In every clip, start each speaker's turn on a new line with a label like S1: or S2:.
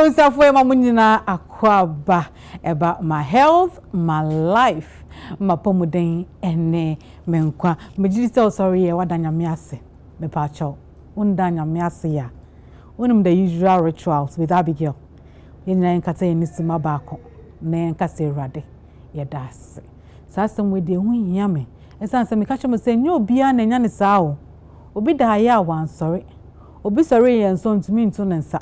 S1: Onsafo ma munyina akwaba eba my health, my life, my pomuden ene menkwa. Mejiri se sorry ye wadanya me ase. Me pa cho. Undanya me ase ya. Unum the usual rituals with Abigail. Yenya nkata enisima baako. Na nkasa Ewurade ye das. Sa asem we de hu hia me. Esan se me ka cho me se nya obia na nya ne saa o. Obi da ya wan sorry. Obi sorry ye nso ntumi ntu ne nsa.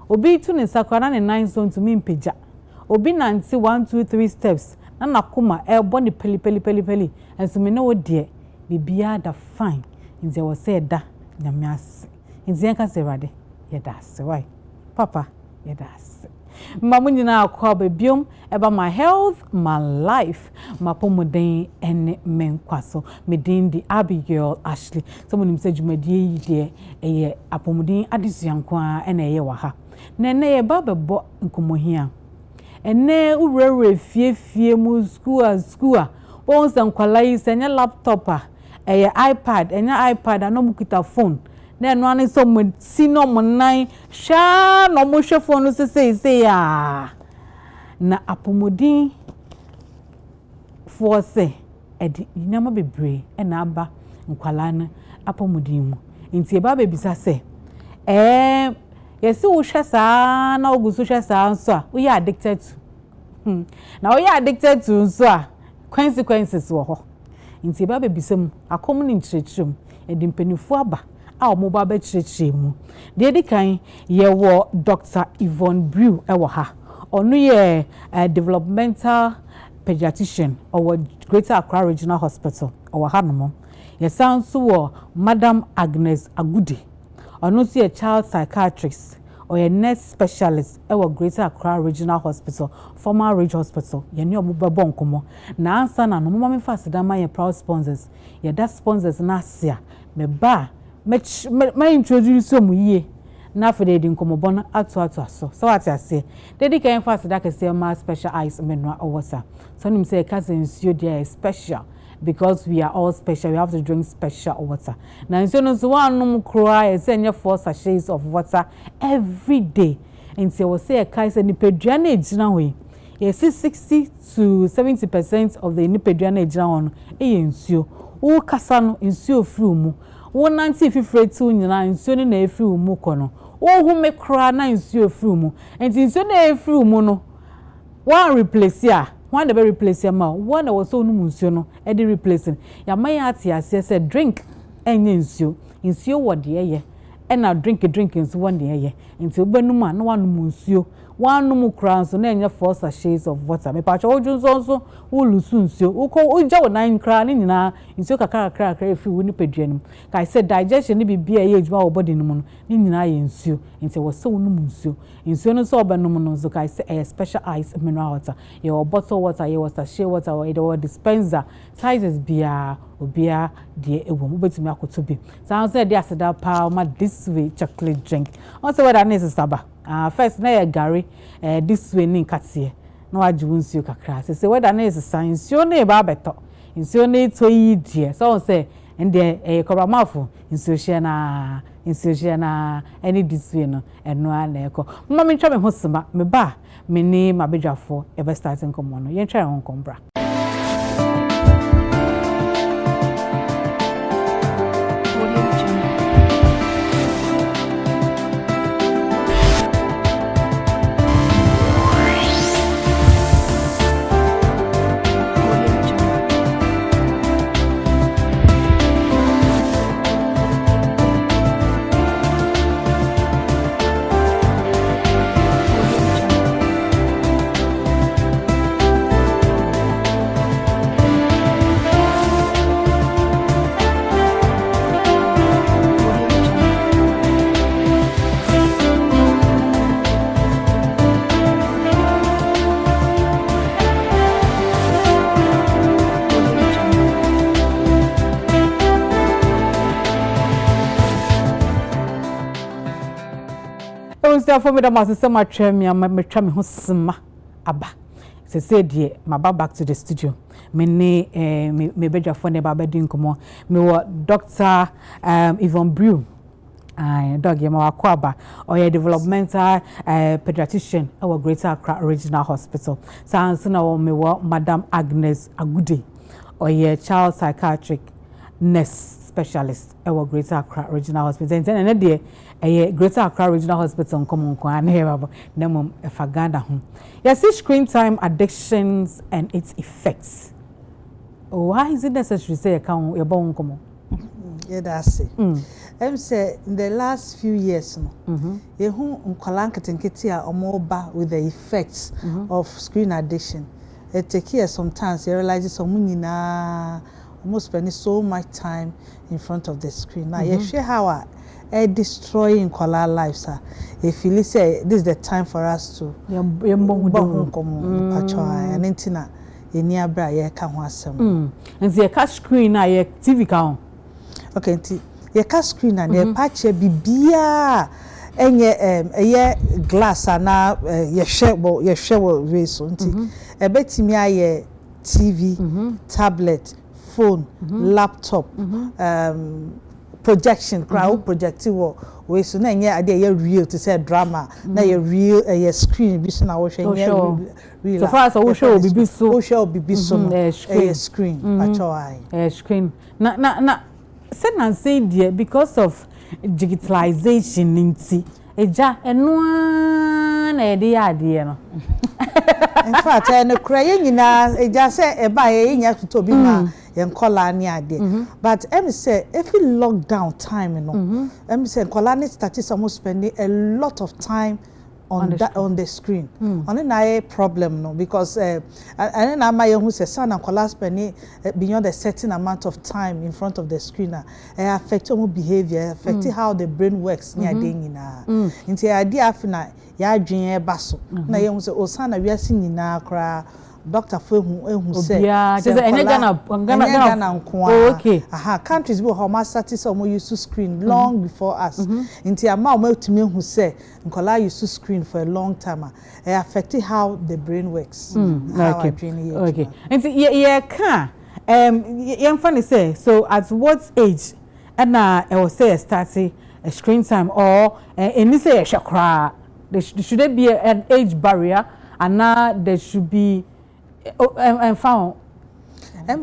S1: Obi tu ne sakwana ne nine so ntumi mpeja. Obi nanti 1 2 3 steps. Na nakoma ebo ne peli. Enso me na odie bibia da fine. Nze wo se da nyame ase. Nze enka se Ewurade ye da ase why. Papa ye da ase. Mamunyina akwa bebiom eba my health, my life, my pomuden ene menkwaso. Me din di Abigail Ashley. Someone him say dwumadie yi de eye apomuden adesuankwa ene eye wa ha. Nene ye ba bebo nkomohia. Ene urere fie mu school. Won san kwala yi senya laptop eye iPad, enya iPad anomukita phone. Na no ane so mo sino mo nan sha no mo hwe phone se ya. Na apomodin force edi nyama bebre e na aba nkwala no apomodin mu. Nti e ba bebisa se yesi wo hwe saa na ogusu hwe saa nso a we are addicted to. Na we are addicted to nso a consequences wo ho. Nti e ba bebisa mu akom ni nchirechirem edi mpanifu aba a mo ba ba chirechiremu. De edi kan ye wo Dr. Yvonne Brew e wo ha. Onu ye developmental pediatrician or Greater Accra Regional Hospital or Hanomo. Ye sound so Madam Agnes Agudi. Onu si a child psychiatrist or a nurse specialist or Greater Accra Regional Hospital, former Ridge Hospital. Ye ni omo bebo nkomo. Na ansa na no mo me fast dama ye proud sponsors. Ye that sponsors na sia me ba me introduce mu ye. Na for the nkomobona atu aso. So what I say, they can fast that can say my special ice menua or water. So him say cousins you there special because we are all special. We have to drink special water. Now so no one no cry say 4 sachets of water every day. And say we say a kaise ni peduane ejina we. Yes 60 to 70% of the nipeduane ejina on e nsuo. O kasa no nsuo firi mu. Wo nanti fifre tu nyina nsuo ni na efiri mu kono. Hu me kra na nsuo firi mu. Enti nsuo na efiri mu no one replace ya. One the replace ya ma. One that was so no nsuo no e dey replacing. Ya man ya ati ase say drink enye nsuo. Nsuo wo de ye. E na drink nsuo wo de ye. Enti obanum a na wanum nsuo. Wanum kra nso na enye 4 sachets of water. Me pa cho oju nso ulusu nsuo. Uko uja wo nan kra ni nyina nsuo kakra efiri wo ni peduanum. Kai say digestion ni bibia ye ejuma wo body no mu ni nyina ye nsuo. Enti wo se wonum nsuo. Nsuo no so obanum no so kai say a special ice mineral water. Your bottle water, your sachet water or dispenser sizes bia obia de ewo mo betumi akoto bi. So say dey aseda pa ma this way chocolate drink. On say whether na is saba. First na ye gari this way ni nkatie. Na wajibu nsuo kakra. Say whether na is science nsuo na e ba beto. Nsuo na to yi die. So say ende kobamafo nsuo hye na any this way no eno na eko. Mama me ntwa me ho sema me ba me ni mabedwafo e be starting komo no. Ye ntwa ho nkombra. For me that must say my twa me ho sema aba say die my back to the studio me bedwafo ne baba din komo me wo Dr. Yvonne Brew Ai dog ye ma wakwaba or a developmental pediatrician our Greater Accra Regional Hospital. Sans na wo me wo Madam Agnes Agude or ye child psychiatric nurse specialist our Greater Accra Regional Hospital. And na de a Greater Accra Regional Hospital come on here na mum e faganda ho. Yes, screen time addictions and its effects. Why is it necessary say account your bon come?
S2: Yeah, that's it. Say in the last few years, you with the effects of screen addiction. It takes years sometimes you realize some almost spending so much time in front of the screen. Now you share how destroying color lives. If you say this is the time for us to and
S1: the catch screen TV count.
S2: Okay, your car screen and your patch bibia and your glass and now your share way so a bet me TV, tablet, phone, laptop, projection, crowd projective way so na you're real to say drama, na you're real a screen be so now real.
S1: So far as I show be so
S2: screen a
S1: screen na said and say dear because of digitalization inti eja eno na e dey ade no
S2: in fact no cry nyina eja say e ba ye nya to bi ma ye nkola ni ade but em say if we lockdown time em say nkola ni start almost spending a lot of time on the screen. On a problem no because and then am who say son and nkola spending beyond a certain amount of time in front of the screen affect your behavior, affect how the brain works near ding na into idea afina ya adwen e baso na ye hu say o son na we asi nyina kra doctor for who say
S1: okay
S2: countries will how much satisfied used to screen long before us into a mouth to me who say nkola used to screen for a long time it affected how the brain works
S1: okay and yeah can funny say so at what age and I will say starting a screen time or any say a chakra there should be an age barrier and now there should be and found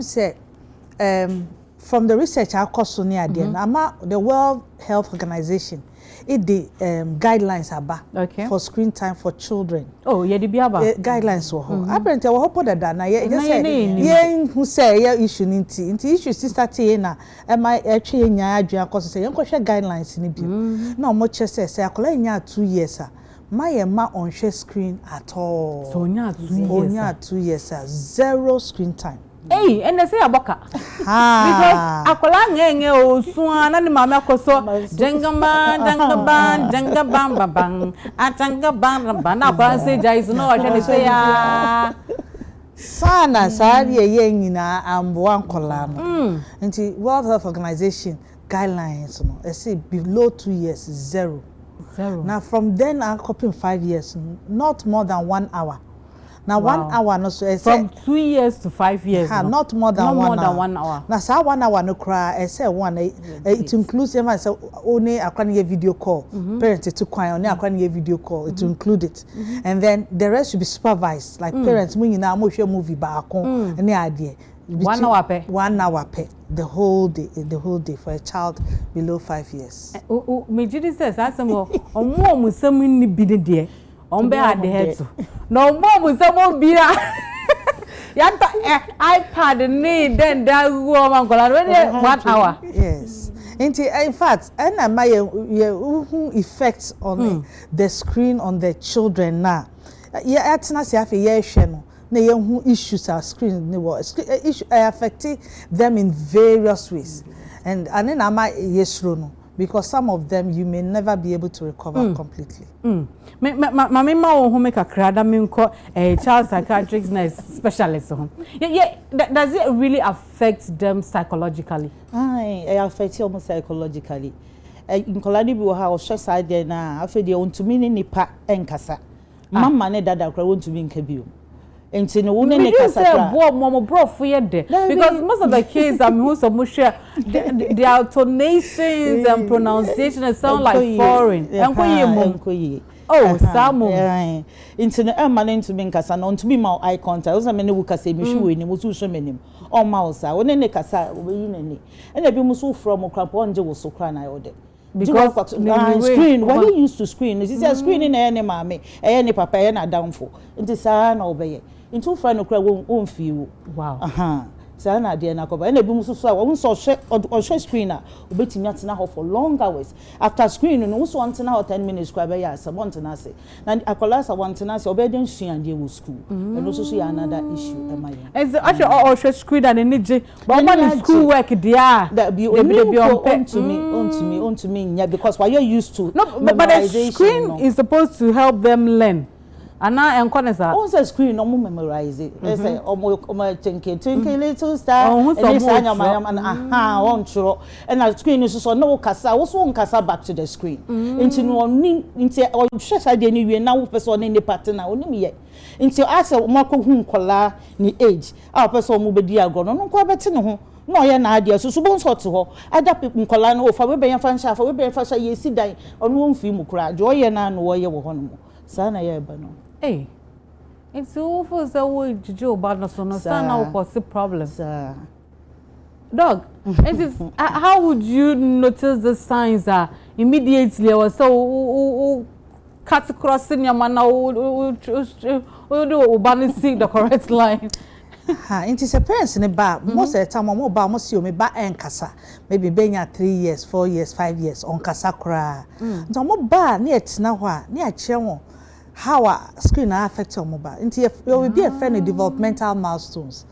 S2: say from the research I cost so near the World Health Organization the guidelines are for screen time for children.
S1: Oh yeah, the
S2: guidelines were apparently I hope that na who say issue into issue start na am I actually nya adua cause say guidelines ni bi na mo che say akola nya 2 years my on share screen at all.
S1: So onya
S2: 2 years, zero screen time.
S1: Hey, and they say aboka. Because akola ngenge osuan na ni mama akoso jengamba bang atanga bang na kwa say jai so no wa say ya
S2: sana sari ye nyina ambo ankola no. Nti World Health Organization guidelines no I say below 2 years zero. Now from then I'm copying 5 years, not more than 1 hour. Now 1 hour no so
S1: from 2 years to 5 years.
S2: Not more than 1 hour. Now say 1 hour no cry. I say one it includes even say only a video call. Parents to cry only a video call. It include it, and then the rest should be supervised. Like parents, when you now share movie back on any idea.
S1: 1 hour pay.
S2: 1 hour pay the whole day for a child below 5 years.
S1: Me jidi says asemo omo musam ni bi de de on be had the head so no mo musam bi na yanta iPad ni then that go man kola 1 hour.
S2: Yes. In fact, and my effects on the screen on the children now. Yeah, it's not say no. Issues are screen issue affecting them in various ways and then am I yes no because some of them you may never be able to recover completely.
S1: Mama who make a crowd me call a child psychiatric nurse specialist. Yeah, does it really affect them psychologically?
S3: It affects almost psychologically. In Colani we have short side there now. I feel they want to mean nipa enkasa. Mama ne dada want to be in Kebium. Enti no wone ne kasa kra.
S1: Boy momo brofo ye de. Because most of the kids I'm who some share their tonations and pronunciation sound like foreign.
S3: Enkoye.
S1: Oh, Samu.
S3: Into the man to be kasa no to be my eye contact. Osa me ne wo kasa me hwe ni wo so hwe menim. O ma wo sa. Wone ne kasa wo yi nani. E na bi mu so from crap on je wo so kra na yo de. Because screen, when you used to screen, this is a screen in any mammy, any papa, and a downfall. Into Sana obey. Into friend of cry won't feel. Wow. Sana dear Nakoba, and a boom so I won't saw or show screener, waiting at now for long hours. After screening, also want an hour 10 minutes, crab, yes, I want to say. And I call us, I want to say, obedience, she and deal with school. And also see another issue.
S1: As actually, all show screen and energy, but one school work, dear. That be on to me, yeah, because while you're used to. No, but the screen is supposed to help them learn. And now and corners are also screen no memorize it. They say twinkle little star and this and aha on true and the screen is so no kasa also on kasa back to the screen. Into no into or stress I dey anywhere now person in the partner onim ye. Into ask mako hu nkola ni age. Our person mo be di agro no nko abeti ne ho. No ye na ade so bon so to ho. Ada people nkola no fa we be yan fan sha fa we be yan fa sha ye si dan onu won fi mu kura. Jo ye na no wo ye wo ho no. Sa na ye ba no. Hey, it's awful so we Joe about no so no now cause problems. Dog, how would you notice the signs immediately or so cut crossing your man now do balancing the correct line?
S2: It is a parents in a bar. Most of the time, I'm about most you me ba en kasa. Maybe benya 3 years, 4 years, 5 years on kasa kra. So mo ba near tina hwa near chewo. How a screen affect your mobile. Into you will be a friend of developmental milestones.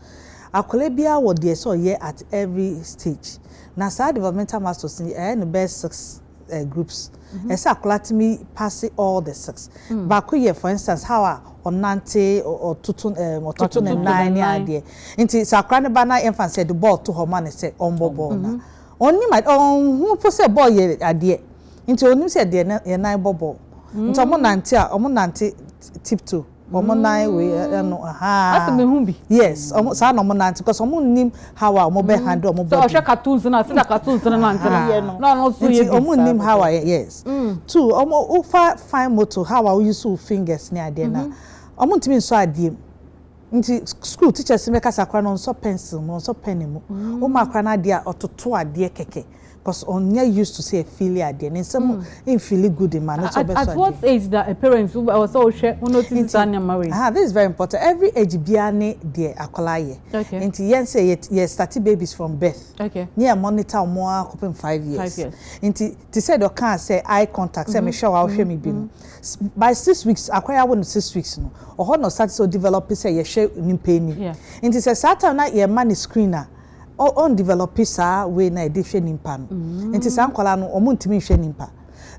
S2: Akolebia what they saw here at every stage. Now, developmental milestones in the best 6 groups. As a colatimi passing all the 6. Back for instance, how on Nante or Tutun or Tutun and 9 idea. Into Sakrana Bana infant said the ball to her man and said on bobo. Only my own who possess a boy idea. Into only said the 9 bobo. Nti omo nanti tip 2 omo nine we no
S1: asa me hu bi
S2: yes omo sa na omo nanti because omo nim how omo be handle omo body
S1: so cartoons na see the cartoons na nanti no so ye
S2: omo nim how yes 2 omo ufa fine motor how we use fingers ni ade na omo ntimi nso ade nti school teachers me kasa kwa no nso pencil no nso pen mu o ma kwa na ade ototo ade keke. Because on you used to say failure then in some in feel good in man.
S1: At what age that a parents who also share who notice marriage?
S2: This is very important. Every age biane de akolaye.
S1: Okay.
S2: Into yen say ye starting babies from birth.
S1: Okay.
S2: Near monitor more open 5 years.
S1: 5 years.
S2: Into to say the can say eye contact say me sure I'll show me be. By 6 weeks acquire 1 6 weeks no. Or no start so develop say ye share ni pain. Yeah. Into say Saturn na ye man screener. On develop sa we na edition nimpa no enti sa nkwala no omo ntimi hwe nimpa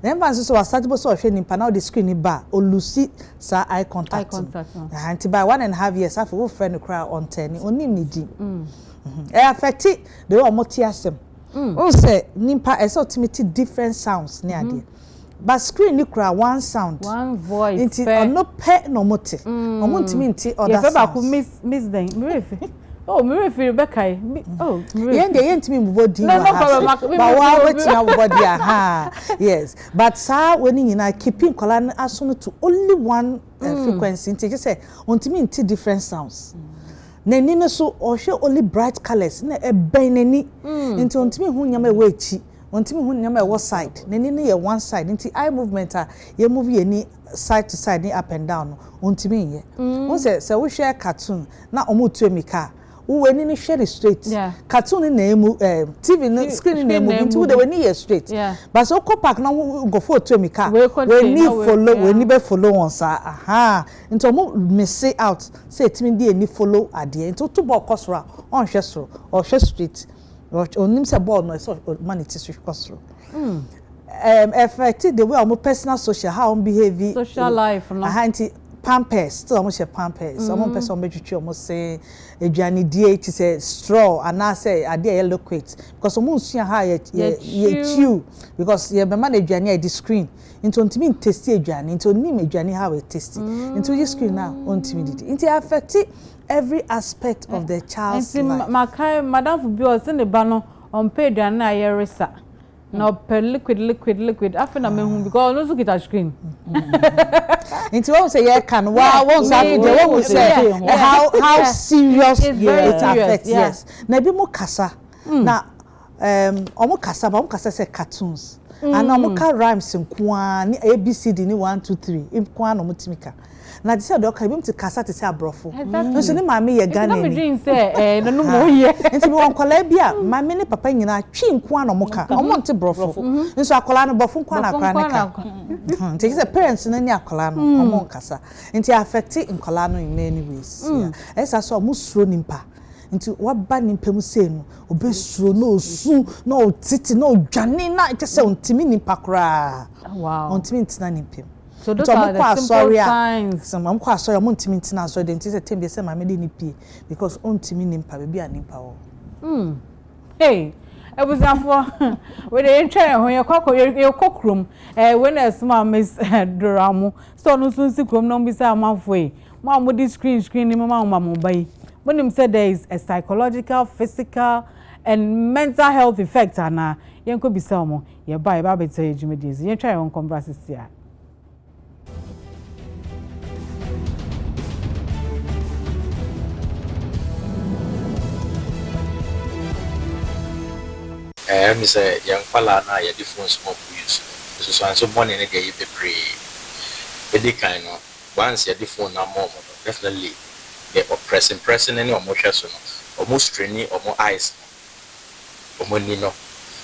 S2: na mfa so wa start bo so hwe nimpa na the screen ba olusi sa eye contact enti by 1.5 years after we friend cry on 10 onim ni di affect the omo ti asem o say nimpa e so ultimately different sounds ni ade but screen ni cry one sound
S1: one voice
S2: enti ono pe no mote omo ntimi nti other sounds
S1: ba ku miss them refi. Oh, me feel Rebecca. Oh,
S2: yen to me body. No problem. But why wetin body aha. Yes. But sir when you keeping kola aso to only one frequency. Nti say ontimi nti different sounds. Na ni no so o hwe only bright colors na e ben nani. Nti ontimi hu nyama e wechi. Ontimi hu nyama e wo side. Na ni ye one side. Nti eye movement ye move ye ni side to side ni up and down. Ontimi ye. Won say we share cartoon na omo tu emika. We ni share straight. Yeah. Cartoon na emu TV screen na emu into the we ni straight. Yeah. But so ko park na go for to me car. We ni follow we ni be follow on sa aha. Into mo miss out say timi dey ni follow ade. Into to ball cosra on hwe so or hwe straight. Onim say ball no so man it is cosro. Affected the way our personal social how on behave
S1: social life no.
S2: Aha nti pampers still almost your pampers some person betwitwi almost say aduane die it say straw and I say ade liquid because some sua ha ye chew because ye be man aduane e di screen into ntimi taste aduane into nim aduane how it taste into you screen now ntimi didi into affect every aspect of the child's life
S1: madam Fubi o se ne ba no on pay aduane na ye resa no per liquid after na me hu because no so kita screen
S2: into what say you can won't say how serious it affects yes na bi mo kasa na omo kasa say cartoons and omo ka rhymes nkoa ni abcd ni 1 2 3 nkoa no mutimika na dise do ka bim ti kasa ti say abrofo no so ni maame ye Ghana
S1: ni dream say no mo ye
S2: nti bi won kola bia maame ni papa nyina twi nkoa no muka omo nti brofo nso akola no bofo nkoa na akra ne ka nti say parents na ni akola no omo nkasa nti affect nkola no in many ways esa so omo suro nimpa nti waba nimpa mu sei no obesuro no osu no otiti no odwane na ite say ontimi nimpa kra
S1: wow
S2: ontimi ntina nimpa.
S1: So those are the simple signs.
S2: Some I'm quite sorry, I'm on timing tina so then tis a tembe say my medi nipi because on timing nimpa baby and nimpa.
S1: Hey, I was for when they try when your cook room when a small miss Doramo so no soon see come no be say amafwe. Mom with this screen ni mama buy. When him said there is a psychological, physical and mental health effect and yen could be some ye buy baby tell you jimedies. You try on converses here.
S4: Me say young fella na ya different small use so money na dey be pray e kind no once ya different na more definitely the pressing any or motion so no almost training or more eyes or money no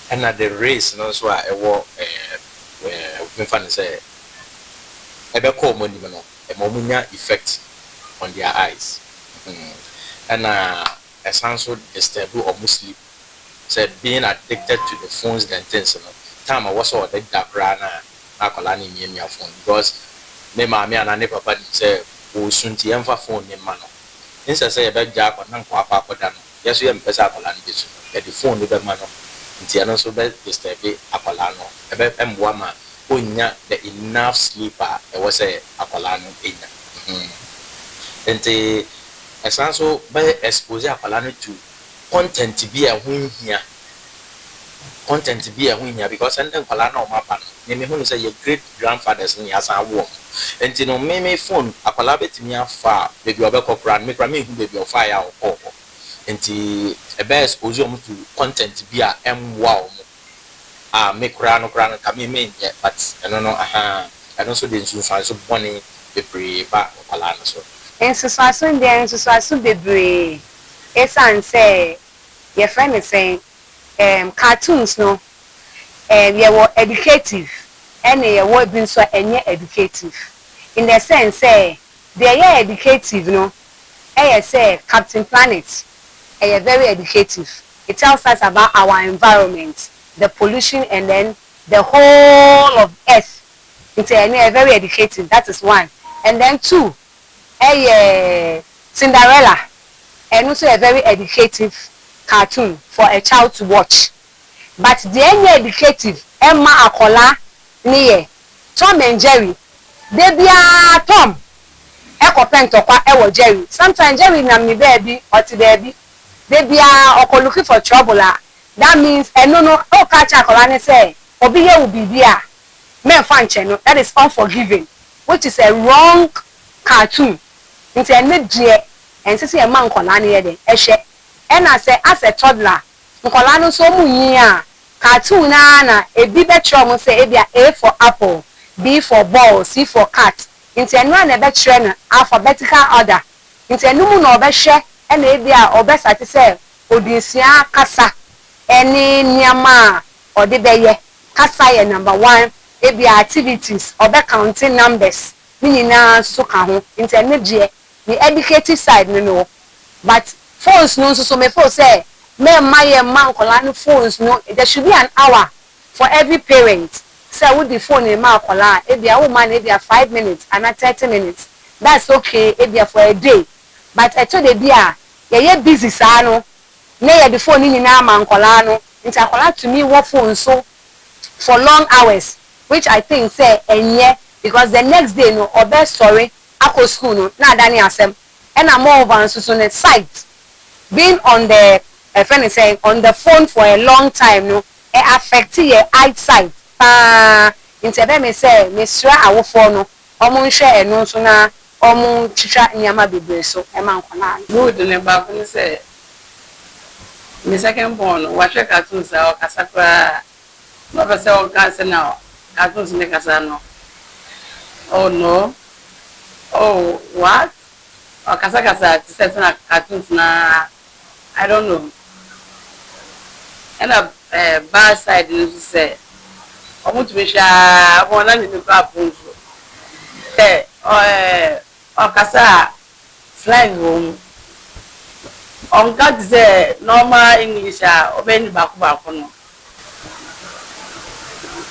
S4: and na the race no so e wo me fan say e be call money no e mo munya effect on their eyes and a sense of disturb or sleep said being addicted to the phones and things no time I was all the dakrana akola ni mi phone because me ma me and ne papa say o sunti emfa phone ni ma no insa say e be ja akona nko akwa no yeso ye mpesa akola ni besu e the phone be ma no nti ano so be disturb akola no e be emboa ma onya the enough sleeper e was say akola no enya nti esanso be expose akola no to content be a win here because and then kola na o mapa no me hu say your great grandfathers ni asa wo enti no me phone akola betimi afa baby obekokra me kra me hu baby of fire o enti e be expose o to content be a wow me kra no ka me nye but no I don't so the so money be pray ba kola no so
S5: enso so bebre esan say your friend is saying cartoons no ye were educative and ye were being so any educative in the sense say they are educative no say Captain Planet very educative. It tells us about our environment, the pollution and then the whole of earth. It's very educative. That is one. And then two Cinderella and also a very educative cartoon for a child to watch. But the any educative Emma Akola niye Tom and Jerry they be a Tom Eko Pentokwa Ewo Jerry. Sometimes Jerry na me baby or to baby they be a oko looking for trouble. That means no catch Akola ne say obi ye will be there. Men fan channel that is unforgiving, which is a wrong cartoon. It's a mid-year and say a man Kola ne de ehwe. And I say as a toddler Kola no so mu yin cartoon na ebi betro mo say e A for apple, B for ball, C for cat. Into enu na betro na alphabetical order. Into enu mu na obehwe e na ebi a obesate say odinsia kasa eni niama ode beye kasa ye number 1 ebi activities obe counting numbers ni nyina so ka ho. Into enu de the educative side no but phones no so me for say me my man Kola no phones no there should be an hour for every parent say with the phone in ma Kola e bia woman e bia 5 minutes and 30 minutes that's okay ebia for a day but eto de bia ye busy saa no na ye the phone ni na ma nkola no nti akola to me wo phone so for long hours which I think say enye because the next day no obe sorry akọ school no na adani asem and I'm more over so the site being on the friend is saying on the phone for a long time no it affect your eyesight nti ebe me say me sra awofo no omo nhwe eno so na omo chicha nyama bebre so e ma nkona
S6: mood ne ba ko say me second born wa hwe cartoons a kasakra no be say o ka say na cartoons ne kasa no oh no oh what o kasa say na cartoons na I don't know and a bad side is say omo to be sha o na ni pa punzo o kasa slang room on got the normal English or any back no.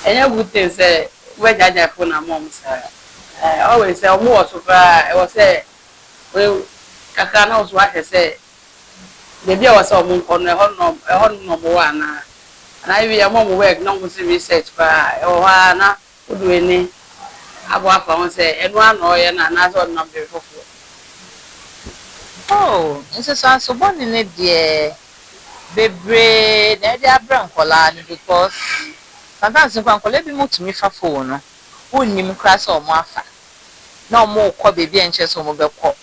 S6: And I would say, where I phone a mom, sir. I always say, more so far, I was say, well, Kakana was what I say. The dear was on a hon number one, and I be a mom work, no research by Ohana, would do any. I walk on say, and one or another number before.
S7: Oh, nso so born in it dear bebre na dey abran kola because sometimes nkan kola bi mo tumi fa phone no wonnim kra so mo afa na mo kọ bebi enche so mo bekọ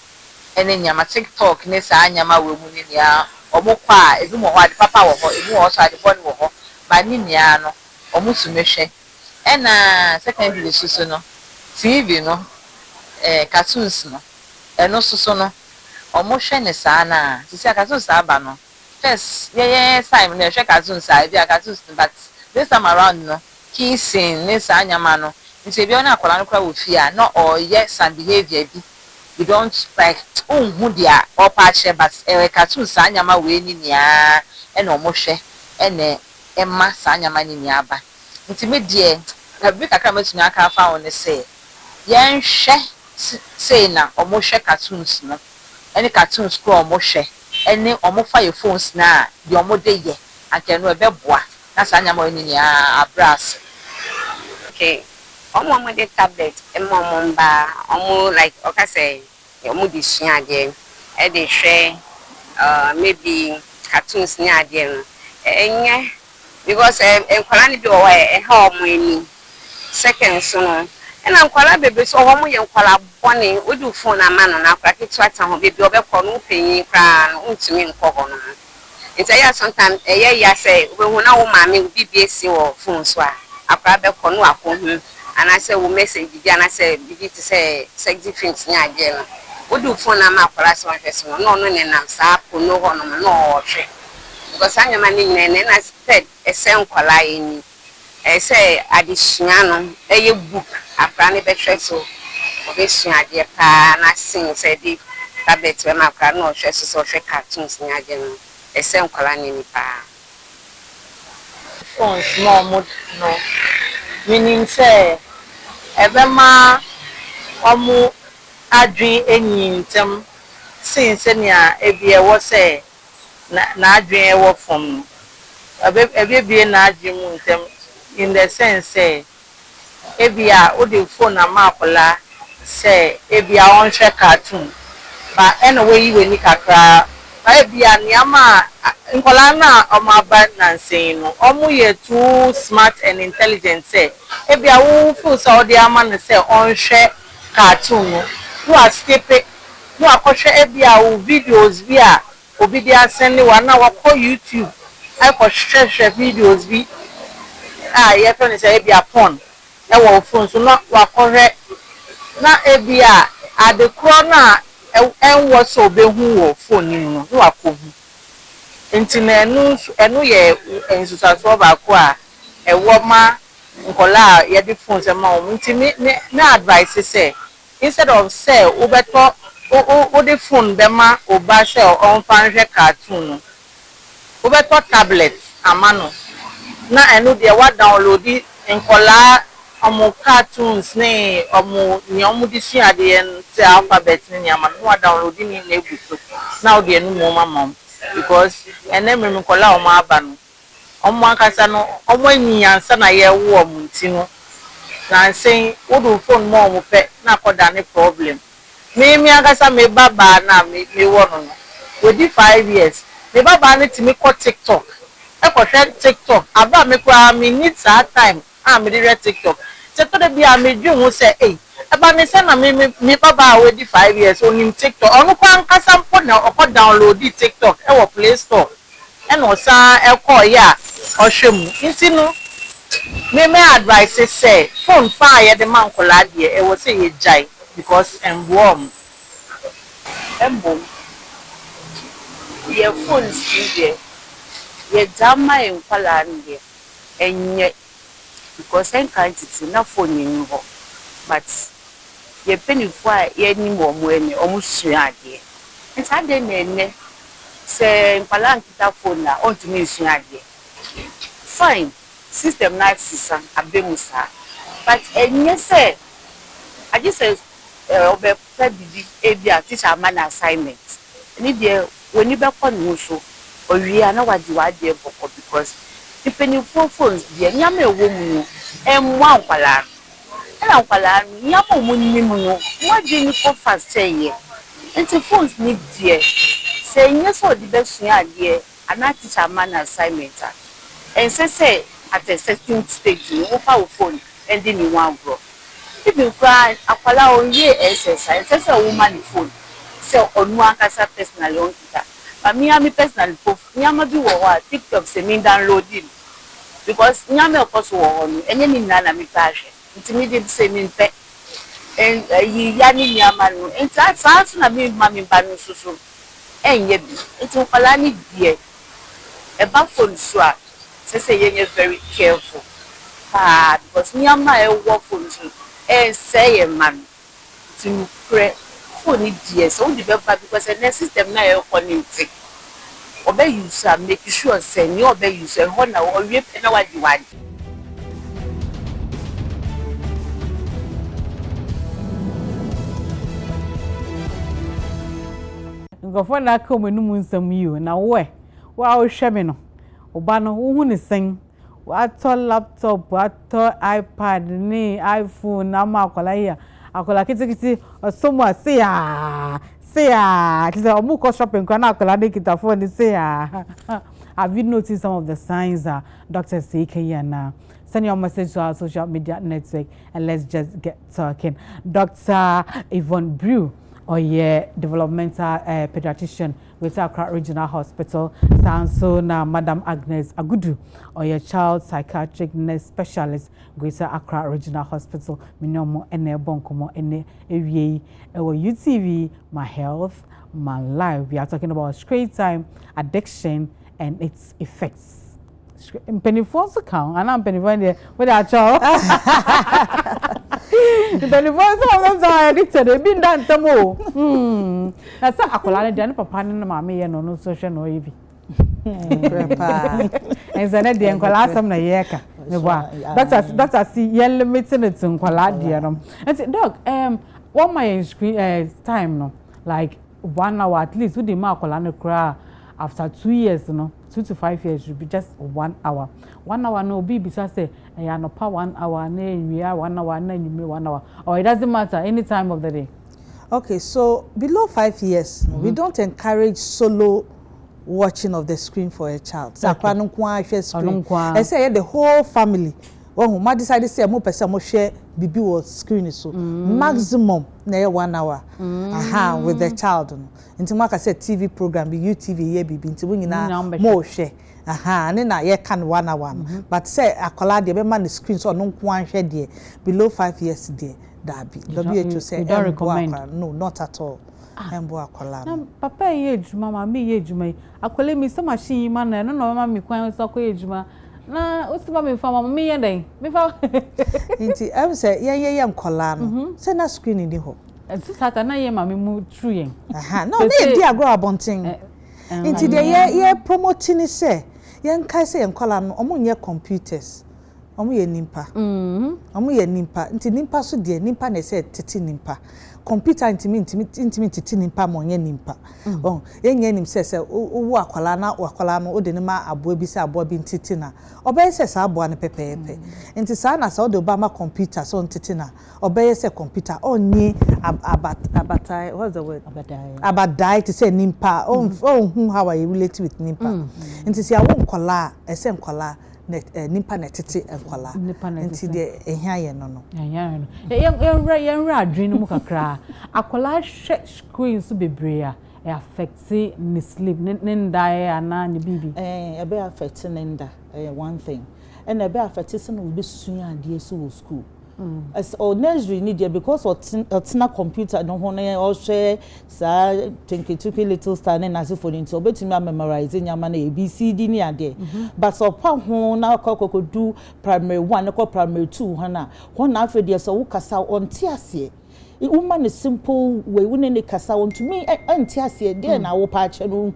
S7: ene nyama TikTok ne sa nyama we mu ni ya omo kọ a ebi mo ho ade papa wo ho ebi wo so ade boni wo ho ba ni nia no omo tumehwe ena secondary so no TV no cartoons no eno so no omo hwe ne saa na sisi cartoons aba no first time na hwe cartoons a bi cartoons but this time around no kissing ne saa nyama no nti bi ona akola no kra wo fia no or yes some behavior bi you don't like who dia or patch but cartoons saa nyama we ni nia e na omo hwe e na emma saa nyama ni nia aba nti me die bi kakra matumi aka fa won say yen hwe say na omo hwe cartoons no any cartoons ko omo hwe any omo fa your phones na the omo de ye anke no ebeboa na sa nyama ni nia abras
S5: okay omo de tablet omo mba omo like okay say omo di sua de e de hwe maybe cartoons ni ade no enye because enkwala ni bi o e ha omo ani second so no ena nkwala bebe so omo ye nkwala bone odi phone amano na akwa ketu ata ho bebe obekọ no penyin kra no ntumi nkọ ho no nti ya sometimes ya say we na wo ma me bibie si wo phone so a akwa bekọ no akọ ana say wo message bi ana say bibi to say sexy things nya age no odi phone na ma akwala so hwese no ne nam sa po no ho no no hwe because anya ma ni nyene na said esen kwala eni say adisua no book afra ne behwe so obesua ade pa na sin say di tablet we ma afra no hwe so hwe cartoons nya age no esen kwala ni pa
S7: phones no meaning say ebema omo adwen enyintem since nia ebie wo say na adwen e wo fom ebie na adwen mu ntem in the sense say ebia o de phone na makola say ebia on hwe cartoon ba anyway we ni kakra ebia niama nkola na omaba nansen no omo ye too smart and intelligent say ebia wo feel so de ama ne say on hwe cartoon no wo skip it no akohwe ebia wo videos bi a obi dia send wa na wakọ YouTube I ko share videos bi ye friend say ebia porn e wo phone so na wakọhwe na ebia adekro na enwo so behu wo phone ni no wakọhu enti na enu ye ensusaso ba ko a ewo ma nkola ye di phone se ma o enti me advice say instead of say obeto o de phone be ma oba say on fan hwe cartoon obeto tablet amano na enu de wa download nkola omo cartoons ne omo ni omo disua de en te alphabet ni ama no download ni na ebuso na o de enu mo mama because ene me kola omo aba no omo akasa no omo anyansa na ye wo omo nti no na say wo do phone mo omo pe na koda ne problem me akasa me baba na me wo no we 5 years me baba na timi ko TikTok e ko share TikTok aba me kwa me need that time me dey TikTok se to de bia me dwu hu se eba me se na me baba we 5 years on TikTok onu kwa nkasa mpo na o download di TikTok e wo Play Store e no sa e ko ya o hwem nti no me advice say phone fa ye de man kola de e wo se ye jai because embo ye phone still ye jama en kola de enye because I can't see na phone in ho but ye penny for ye ni mo any almost sua ade it's had den say mpala nkita phone na on to me sua ade fine system na sisa abemusa but enye say I just say obe bibi ebia teacher man assignment ni de when you be kon so owie na wadi boko because depending for phones de nyame ewo mu emwa nkwala na nkwala nyame mu nimu no wadi ni for fast say enti phones ni de say nyeso de besua ade ana teacher man assignment and say at a certain stage you offer a phone and then you want grow if you cry akwala on ye exercise say woman phone say onu akasa personally on kita but me am personal phone nyama bi wo wa TikTok say me downloading because nyame okoso wo ho no enye ni na me pahwe ntimi de say me pe en yi ya ni nyama no enta sanso na me ma me ba no so enye bi enti kwala ni die e ba phone so a say you're very careful because nyama e wo phone so say a man to pray phone die so the better because the system na e connect obey you sir make sure say you obey you say ho na o wie na wadi wadi
S1: ngofo na ka omenu mu nsam yi o na wo wa o hwe me no oba no wo hu ne sen wato laptop wato iPad ni iPhone na ma akola ya akola kitikiti osomo ase ya kise omu ko shopping kwa na akola de kita phone say ya have you noticed some of the signs Dr. Sikeyana? Send your message to our social media network and let's just get talking. Dr. Yvonne Brew, or developmental pediatrician with Accra Regional Hospital. Sanso na Madam Agnes Agudu, or child psychiatric nurse specialist with Accra Regional Hospital. Minomo ene bonkomo ene ewie UTV, my health, my life. We are talking about screen time, addiction, and its effects. Pennyforce account, and I'm pennyforce with our child. The pennyforce of them are addicted. They've been done to more. That's a colony done papa and mammy and no social no easy. And so that the uncle some na yeka. Doctor see yellow meeting it in Qualadianum. And say, Doc, what my screen time no like 1 hour at least with the mark colony cry after 2 years, 2 to 5 years should be just 1 hour. 1 hour no be because say I no pa 1 hour we are 1 hour and you may 1 hour. Or it doesn't matter any time of the day.
S2: Okay, so below 5 years, we don't encourage solo watching of the screen for a child. So I say the whole family. When we decided to say more person more share bibi was screen so maximum na 1 hour. With the child. Until like I said TV program be UTV ye bibi until we na more share. And na ye can 1 hour. But say akola de be man the screen so no kwan share there below 5 years there. That be WHO say
S1: you don't recommend.
S2: No, not at all. Embo akola.
S1: Papa ye ejuma mama ye ejuma. Akole mi so machine man no mama mi kwan so ko ejuma. Na usiba me fa mama me ye den. Me fa.
S2: Inti em say ye nkola no. Say na screen ni ho.
S1: Sata na ye mama mu true yen.
S2: No, na dey agro abonten. Inti dey ye promoting say yen kai say nkola no omo nye computers. omo ye nimpa omo ye nimpa nti nimpa so de nimpa na se tete nimpa computer intimi tete nimpa mo nye nimpa yenye nim se wo akwala no o de ne ma aboa bi se aboa bi ntete na obeye se aboa ne pepepe nti sa na sa o de ba ma computer so ntete na obeye se computer onye abatai what's the word abadai to say nimpa hu how I relate with nimpa nti se awo nkola ese nkola nimpa na tete enkwala nti de ehia ye no
S1: yenra adwene mu kakra akwala screen so bebre a affect ni sleep ne ndae ana ni bibi
S3: e be affect ne nda one thing and e be affect some of be sunya ade so school as or nursery need there because otina computer no ho na o share sa 22 little star na as for into obetumi memorize nyama na abcd ni ade but so pa ho na kokodu primary 1 ko primary 2 hana ho na afede so wo kasa onti ase woman is simple way we ne kasa on to me anti ase there na wo pa che no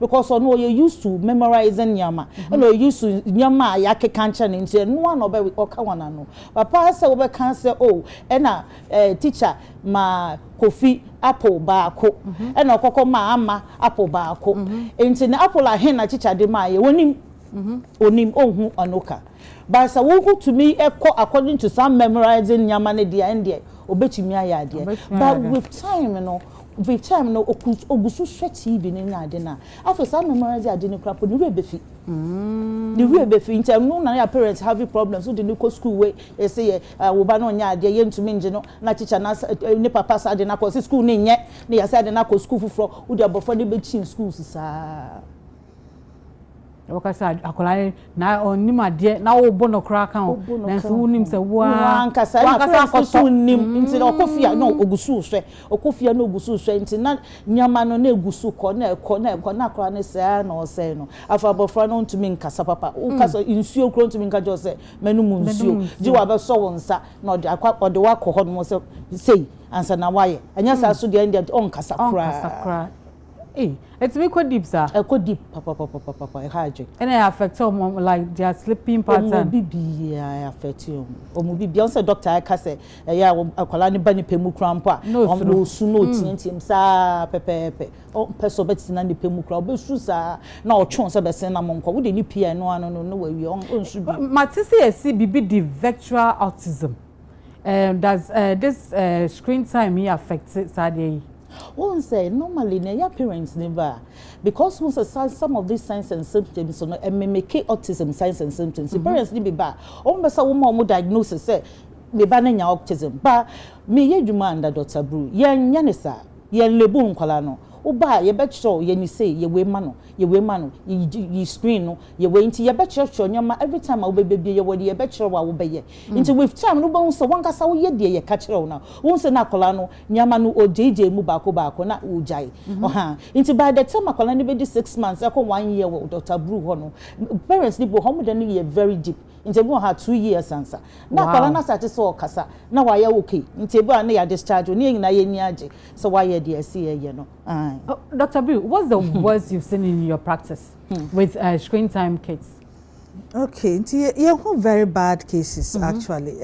S3: because no you used to memorizing nyama no you used to nyama ya ke kancha nti no one obe oka wana no papa say obe kan say oh na teacher ma kofi apple baako na okoko ma ama apple baako nti na apple a hen na teacher de ma ye wonim onim ohun anoka but so wo go to me according to some memorizing nyama ne dia ndie obetumi ayade but with time no ogusu hweti bi ne ade na after some memorize ade ne krapo ne rebefi the rebefi intem no na your parents have problems so they no go school way they say wo ba no nya ade ye ntumi nje no na teacher na ne papa sa ade na ko school ne nye ne ya sa ade na ko school fufro wo de abofo de be chin school sa
S1: wakasa akola na onima de na wo bono kra kan na so wonim se wa
S3: wankasa so nim nti na okofia no ogusu hwe okofia no ogusu hwe nti na nyama no na egusu ko na akra ne se na o se no afa bofra no ntumi nkasa papa ukasa insuo kro ntumi nka jo se menum nsuo ji wa be so wonsa na ode wakọ no se sei ansa na waye anya sa so de ndi on kasa kra
S1: it's me quite deep sir
S3: quite deep papa haje
S1: and it affect them like their sleeping pattern
S3: bibi affect you bibi on say doctor aka say ya akwala ni bani pemu krampo a no su no tientim sa pepepe o peso beti na ni pemu kra obesu sa na o twon say be sen na monko wo de ni pia no ano no we on su bi
S1: matisi esi bibi the virtual autism does this screen time here affect sadie
S3: one say normally your parents never because once some of these signs and symptoms so make autism signs and symptoms the parents need be bad almost a woman diagnosis say me ba na autism ba me ye dwuma under Dr. Brew ye nya ne sa ye lebu nkwala no uba ye be sure ye ni say ye we ma no ye screen no ye we nti ye be sure nyama every time a wo be ye wo ye be sure wa wo be ye nti with time no ba so wanka sa wo ye de ye ka kire wo na wo se na kola no nyama no ojeje mu baako na ujai nti by the time akola ni be di 6 months e ko 1 year wo Dr. Brew ho no parents ni bo ho mo de no ye very deep nti bo ha 2 years answer na kola na sa te so kasa na wa ye okay nti bo na ya discharge ni nyina ye ni age so wa ye de see ye no
S1: Dr. Brew, what's the worst you've seen in your practice with screen time kids?
S2: Okay, you have very bad cases actually,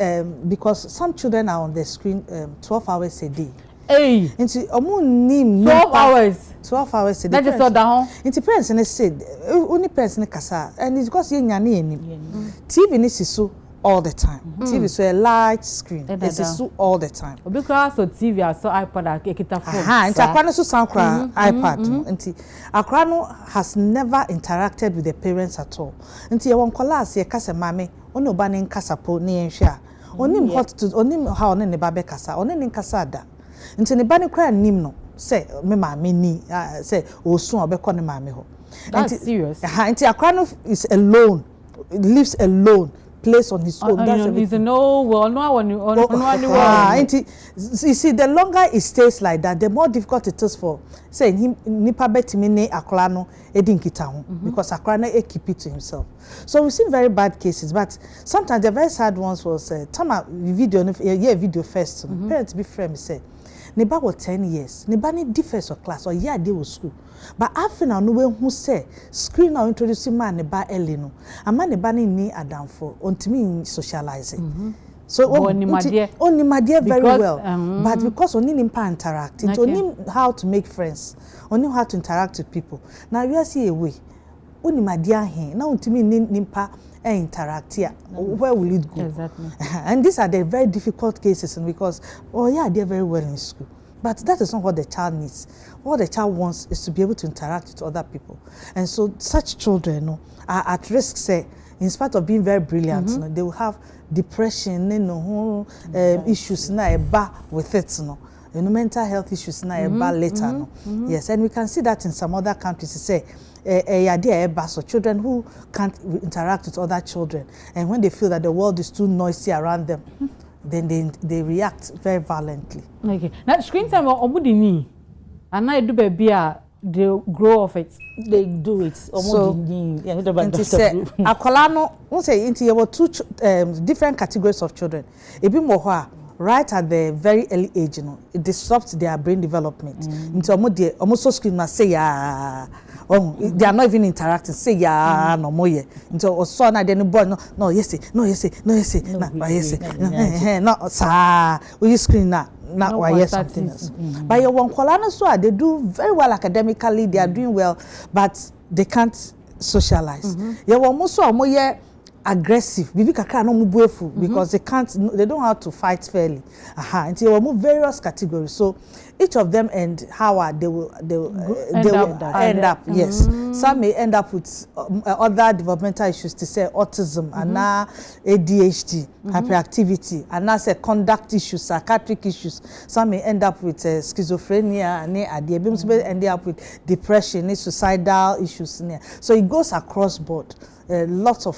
S2: because some children are on the screen 12 hours a day.
S1: Hey,
S2: into 12
S1: hours.
S2: 12 hours a day.
S1: That is all down.
S2: Into parents and said only person kasa, and it's because you nyani TV is so all the time. TV is so a large screen. It's so all the time.
S1: Because so TV so iPad ekita phone.
S2: Into akwano so sound iPad. Into akwano has never interacted with the parents at all. Into ye won class ye kasa mame, ono ba ne nkasa po ne nhwe a. Onim hot to onim how ne ba be kasa, one ne nkasa da. Into ne ba ne kra nim no. Say me mame ni say osun obekọ ne mame ho.
S1: That's serious.
S2: Into akwano is alone. Lives alone. Place on his own.
S1: That's no one.
S2: You see, the longer it stays like that, the more difficult it is for say him nipa betimi ne akra no edinkita ho because akra na keep it to himself. So we've seen very bad cases, but sometimes the very sad ones was time video no video first. Parents be friend say ne ba was 10 years ne ba ne difference of class or year dey was school but after now no when who say screen now introduce man ne ba early no ama ne ba ne ni adamfo ontimi socializing so only my dear very well but because only nimpa interact it only how to make friends only how to interact with people now you see a way only my dear here now ontimi nimpa interact here where will it go
S1: exactly
S2: and these are the very difficult cases because they're very well in school but that is not what the child needs. What the child wants is to be able to interact with other people and so such children are at risk say in spite of being very brilliant they will have depression issues with it mental health issues later yes and we can see that in some other countries say so children who can't interact with other children and when they feel that the world is too noisy around them then they react very violently.
S1: Okay. Now screen time omudini and I do baby they grow off it.
S3: They do it.
S2: So akola no won say into you two different categories of children. Ebi mo ho right at the very early age it disrupts their brain development. Into omo so screen na say ya they are not even interacting say ya no more ye into so na then boy no yes no sa we screen na why yes something else but your one kola no so they do very well academically they are doing well but they can't socialize your one mo so mo ye aggressive bibi kakra no mubuefu because they don't know how to fight fairly until we move various categories so each of them and how they will end up yes some may end up with other developmental issues to say autism and ADHD hyperactivity and say conduct issues psychiatric issues some may end up with schizophrenia and they end up with depression suicidal issues so it goes across board lots of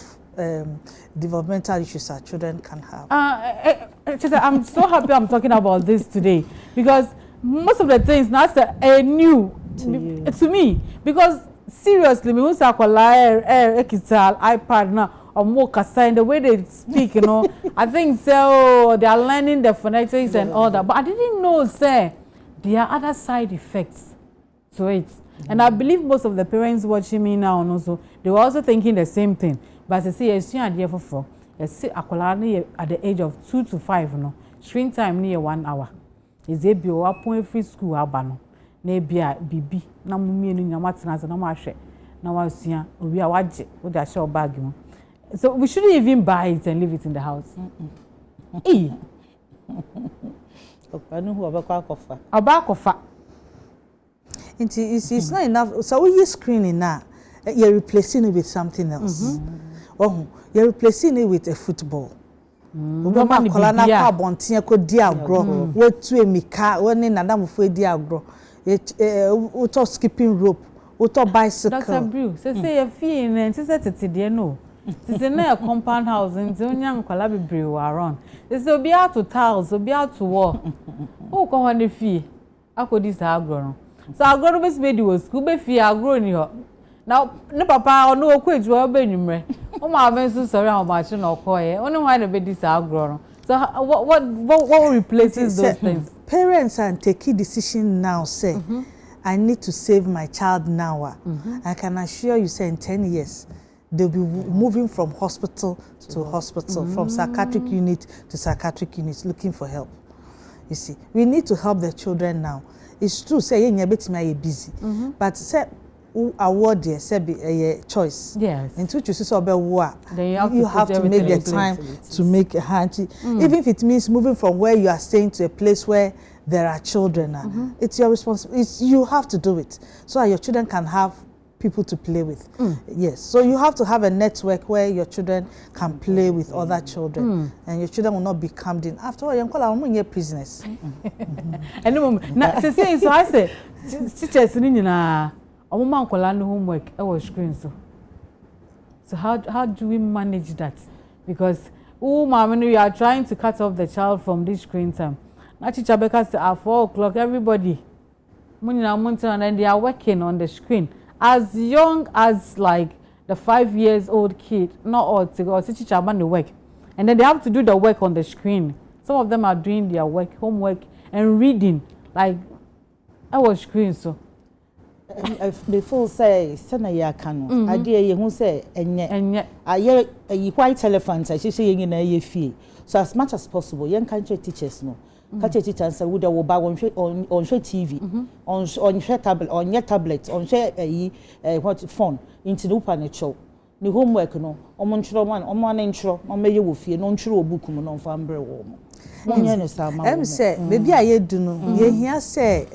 S2: developmental issues our children can have.
S1: I'm so happy I'm talking about this today because most of the things now are new to me because seriously me who say iPad now or more kasa in the way they speak I think so they are learning the phonetics and all that but I didn't know say there are other side effects to it and I believe most of the parents watching me now also they were also thinking the same thing. But I see a student for see akola at the age of 2 to 5 screen time near 1 hour is a bio point free school abano na bia bibi na mumie no nyama tena na ma hwe na wasua obi a waje wo da share bag mu so we shouldn't even buy it and leave it in the house
S3: okanu hu abakofa
S2: it's not enough so we screening now you're replacing it with something else you're replacing it with a football. Obama kola na kwa bontin ko di agro wetu emika woni nadamufu di agro uto skipping rope uto bicycle.
S1: Dr. Brew say you feel and say tete no it's na compound house nti onya nkola bebre around it's obi out to tiles obi out to wall o ko ho ne fie akodi sa agro no so agro no be be di was school be fie agro ni ho now ne papa no okweju obenumre o ma ben so sorry how much no koye only why the be this agro so what replaces those things
S2: parents are taking decision now say I need to save my child now I can assure you say in 10 years they'll be moving from hospital to hospital from psychiatric unit to psychiatric unit looking for help you see we need to help the children now it's true say you are busy but say award a choice
S1: yes
S2: and to choose so you have to make the time to make a hand even if it means moving from where you are staying to a place where there are children it's your responsibility you have to do it so that your children can have people to play with yes so you have to have a network where your children can play with other children and your children will not be cammed in after all you call our prisoners
S1: and now so I say teachers Omuma nkola no homework screen so how do we manage that because we are trying to cut off the child from this screen time na teacher beka say at 4 o'clock everybody and they are working on the screen as young as like the 5 years old kid not all to go teacher about the work and then they have to do the work on the screen some of them are doing their work homework and reading like I was screen so
S3: before say na ya kanu ade ye hu say enye aye white elephant I say ye na ye fie so as much as possible yen can teachers no catch teachers say would wo ba on TV on share tablet on your tablet on share what phone into the open show ni homework no omo nchiro man omo an nchiro omo ye wo fie no nchiro obuku mu no fa mbre wo mo monye no sama
S2: em say baby aye do no ye hia say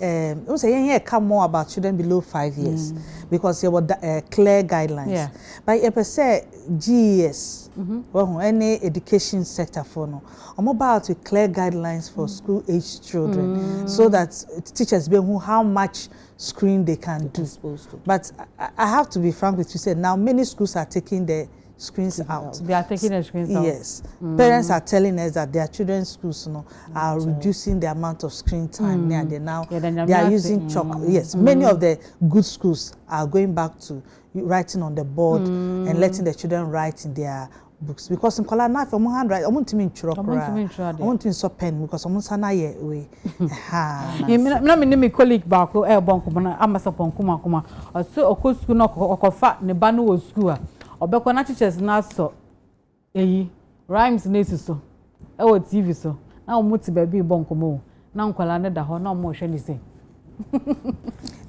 S2: we say ye come more about children below 5 years because there were clear guidelines but if say GES well any education sector for no I'm about to clear guidelines for school age children so that teachers be who how much screen they can do. But I have to be frank with you, say now many schools are taking the screens out.
S1: They are taking the screens out.
S2: Yes. Parents are telling us that their children's schools are reducing the amount of screen time and they now they are using chalk. Yes, many of the good schools are going back to writing on the board and letting the children write in their books because in kola na for handwrite I want to mean chiro I want to so pen because I sana ye we
S1: na me colleague back e bon ko na amasa pon kuma so okọ school no okofa ne ba no wo school a obekọ na teachers na so eyi rhymes na so e wo TV so na omo ti ba bi bon ko mo na nkola ne da ho na omo hwe ni say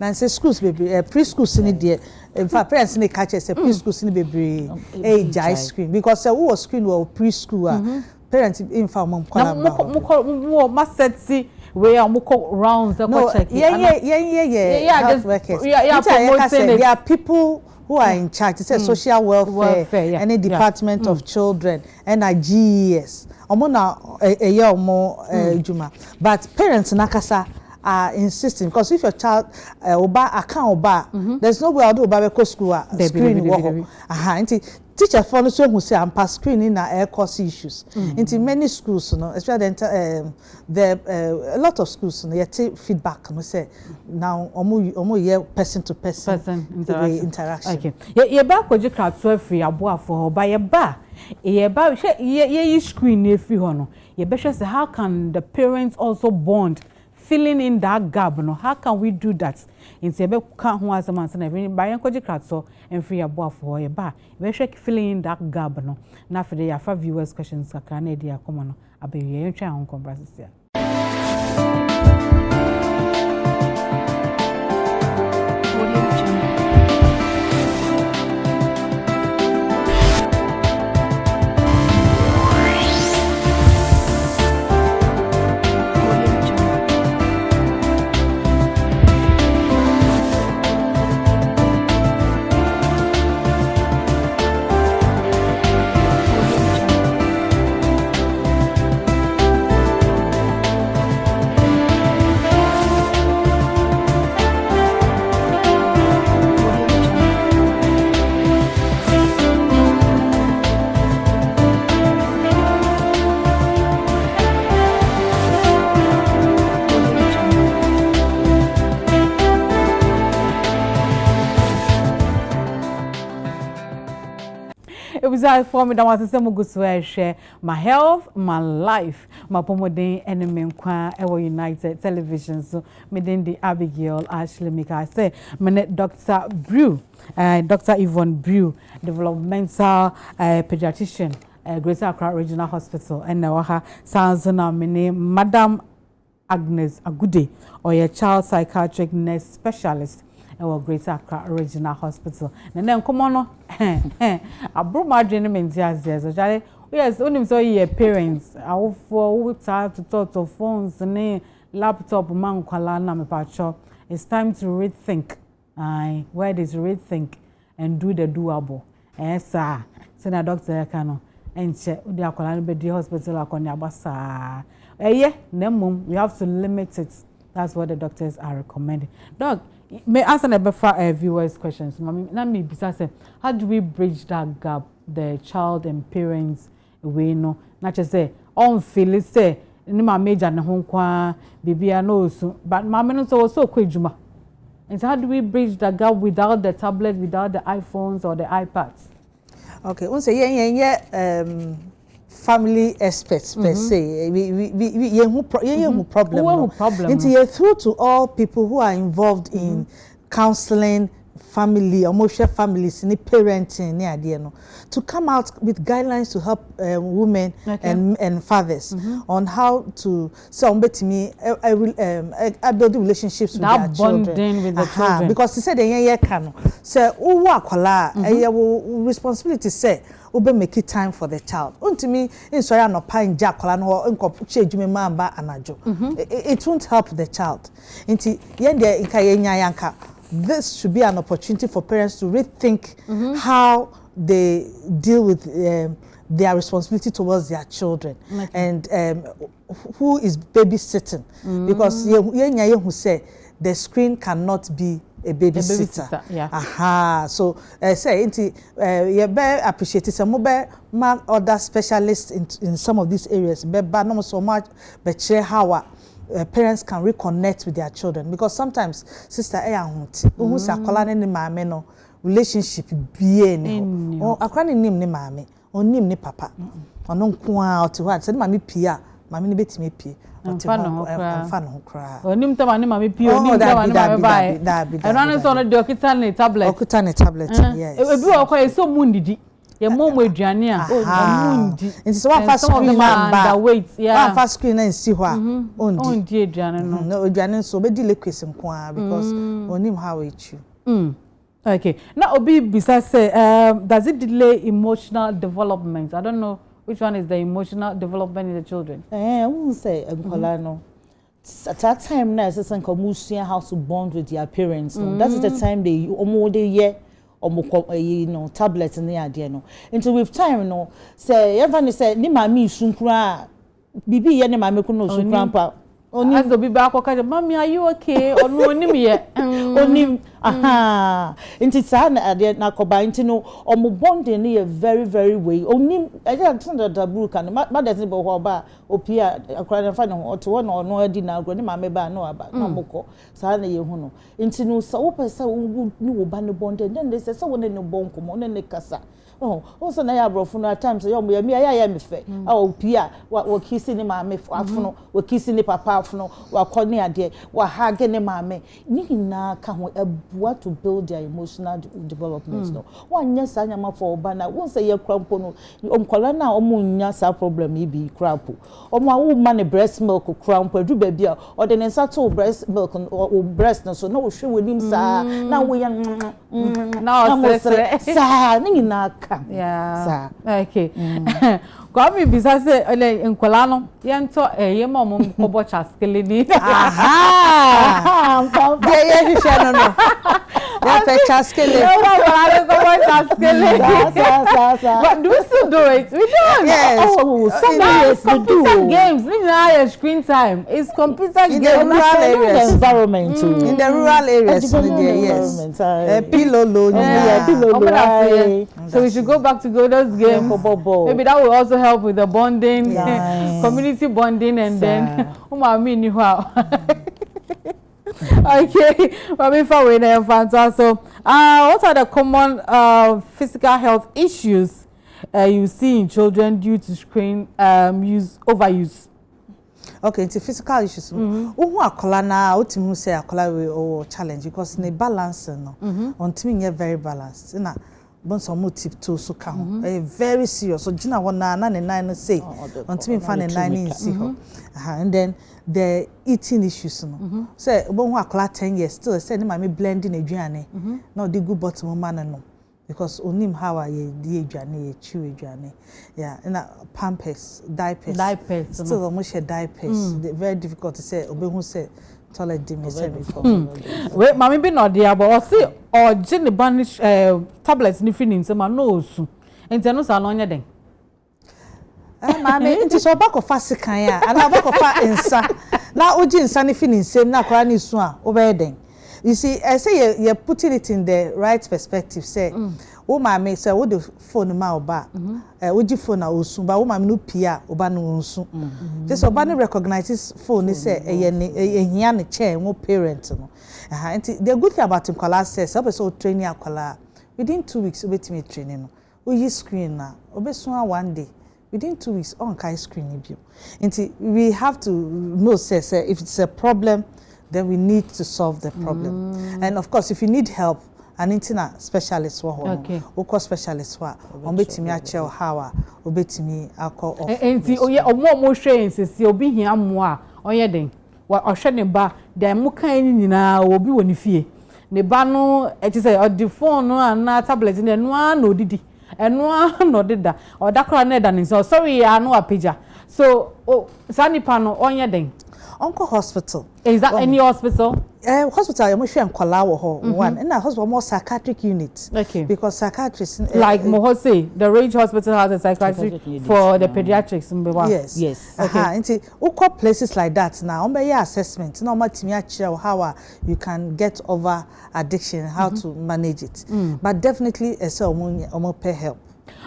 S2: na say schools baby preschools ni there in fact parents ni catch say preschools ni baby jai screen because who was screen or preschool parents in fact mom call
S1: am ma set see we are moko rounds check
S2: there are people who are in charge say social welfare any department of children and GES omo na juma but parents nakasa are insisting because if your child there's no way I'll do oba school screen work teacher for no so who say am pass screen in air course issues into many schools especially a lot of schools take feedback say now omo person to person interaction
S1: okay ye ba kwaji kratso free aboa for ba ye ba ye screen e free ho no ye be say how can the parents also bond filling in that gap no how can we do that in sebe kan ho asama na every by encourage kratso and free abo for ye ba we shake filling in that gap no na for the afa viewers questions kakra na dia come no abe ye ntwa ho conference ya for me that was some good share my health my life my pomodin enemy kwa ewo United Television so me den the Abigail Ashley Mika say me Dr. Brew Dr. Yvonne Brew developmental pediatrician Greater Accra Regional Hospital and na sounds na me Madam Agnes Agude or your child psychiatric nurse specialist our Greater Accra Regional Hospital. And then come on, I brought my dream in yes, only so your parents. I will for time to talk to phones and laptop man kwala me pacho. It's time to rethink. Where does rethink and do the doable? Sir. So na doctor kano. Enche udi akwala be the hospital akonya basa. Yeah, nemum we have to limit it. That's what the doctors are recommending. Doc, may answer the viewers' questions. Let me say, how do we bridge that gap, the child and parents way no? Not just say, on feel it say, ni ma major na hon kwa bibi no so, but mama no so quick juma. And so how do we bridge that gap without the tablet, without the iPhones or the iPads?
S2: Okay, we say family experts per se. We problem. It's through to all people who are involved in counseling, family, emotional families, ni parenting, ni idea no, to come out with guidelines to help women and fathers on how to I build relationships with their children.
S1: With the children.
S2: Because he said say responsibility say ube make it time for the child. Untimi in so ya no pa nja akola no nko chejume mamba anajo. It won't help the child. Inti yende nka yenya yanka. This should be an opportunity for parents to rethink how they deal with their responsibility towards their children and who is babysitting. Because who say the screen cannot be a babysitter. So say inti you be appreciate some more other specialists in some of these areas. Be not so much but share how parents can reconnect with their children, because sometimes sister who say akola ne maame no relationship be ni akola ne nim ne maame onim ne papa ono nko a oti ho say maame pia maame ne betime pie oti ho kra
S1: onim ta maame maame pie onim ta maame bae eno ne so no de okita ne tablet yes ebi wo kwa eso mu ndidi ye mom aduane a omundi
S2: nti so wa fast screen man ba wa fast screen na nsi ho a
S1: ondi aduane
S2: no aduane so be di liquids nko a because onim how it you
S1: okay now obi bisa say does it delay emotional development? I don't know which one is the emotional development in the children.
S3: Who say nkola no at that time na say nkomusia how to bond with their parents no that is the time they omo you tablets in the idea no until with time no say everyone say ni mami sunkura bibi ye ni mami kuno sunkura pa
S1: oni as the bibi akoka mami are you okay onu onim ye
S3: onim until sa na ade na koba nti no omo bonding ni very very way onim I just think that buru kan ma dey bo ho ba opia akra na fa no to wo no no adi na agro ni mami ba no aba na moko sa na ye hu no nti no sa wo pesa ni wo ba ne bonding then they say so wo ne bonko mo ne kasa also na ya brofo no at times yo mo ya me fe opia wo kisi ni mami afuno wo kisi ni papa afuno wa koni ade wa hage ni mami ni na ka ho what to build their emotional development no one nya sa nyama for obana won say ye krampo no omkola na omunya sa problem e bi krampo omo awu ma ne breast milk krampo adu ba bia o de ne nsa to breast milk o breast no so na wo hwe wonim sa na wo ya
S1: na
S3: sa ni na ka
S1: sa okay kwa mi bisa se ole nkola no ye nto ye mom kobo chaskele ni
S2: ye hwe no yeah, chaskele.
S1: But do we still do it? We don't.
S2: Yes.
S1: Sometimes computer games. It's screen time. It's computer
S2: in
S1: games.
S2: The rural areas.
S3: Environment.
S2: In the rural areas. Yes. Pillow.
S1: So we should go back to those games. Maybe that will also help with the bonding, community bonding, and then okay, but before we so what are the common physical health issues you see in children due to screen overuse?
S2: Okay, it's physical issues. Who akola na otimu say akola we challenge because the balance no on team very balanced. Na bon some tip to so can very serious. So jina wona na ne nine say on team fan 9 in see her. And then the eating issues no. Say bon who akola 10 years still say na me blending aduane. No the good bottom man no. Because onim how I di aduane ye chew aduane. Yeah, and pampers, diapers. Still almost share diapers. Very difficult to say obehu say toilet dim say before.
S1: Wait, mami be not there but see or gin banish tablets ni finin say ma no osu. Enti no sa no nya den.
S2: Mami enti so back of fasikan ya, ana back of insa. Na oji insa ni finin same na kwara ni su a obeden. You see, I say you're putting it in the right perspective. Say, oh, my say, what the phone ma oba, what you phone na osun, but oh, my no pia oba no osun. Just oba no recognizes phone. Say, here ne chair, no parent no. The good thing about him, kola says, I so training a kola within 2 weeks. Obey me training no. We use screen na. Obey soon one day. within 2 weeks on kai screen you. We have to know say if it's a problem, then we need to solve the problem. And of course, if you need help, an internet specialist
S1: okay.
S2: Oko specialist wa ombetimi ache hawa obetimi akọ off.
S1: Enti oye omo hwe nsesi obi hia mo a onye den wa ohwe ne ba de mo kan ni nyina obi woni fie ne ba no eti say odi phone no na tablet ne no na odidi eno no deda odakora na da ne so sorry ya no apeja so sanipa no onye den
S2: Uncle hospital.
S1: Is that any hospital?
S2: Hospital, I'm sure one. And hospital more psychiatric unit.
S1: Okay.
S2: Because psychiatrists
S1: like Mohose, the Range Hospital has a psychiatric for the pediatrics.
S2: Yes.
S1: Okay.
S2: And uko places like that now. Your assessment. No matter how you can get over addiction, how to manage it. But definitely, pay help.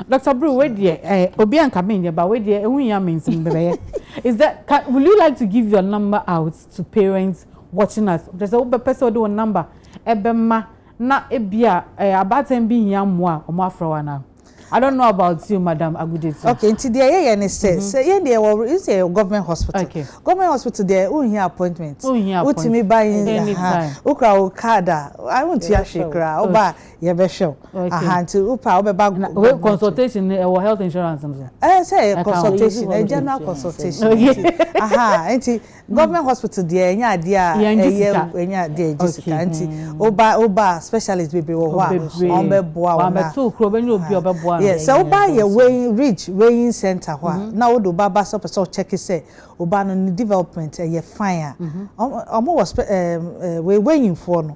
S1: Dr. Brew, where dear, Obi and Kamenya, but where dear, means is that will you like to give your number out to parents watching us? There's a person do a number. Ebema na ebia about being young or more for now. I don't know about you, Madam Agudeti.
S2: Okay, until the say is a government hospital.
S1: Okay.
S2: Government hospital there, here appointments. What me buying ukra kada. I want to shakra. Oba ye show. Until upa oba
S1: consultation or health insurance.
S2: Say consultation, a general consultation. Until government hospital there, Jessica. Until oba specialist baby yes, so buy a weighing center now do baba so check it say oba no development ye fine was we weighing for no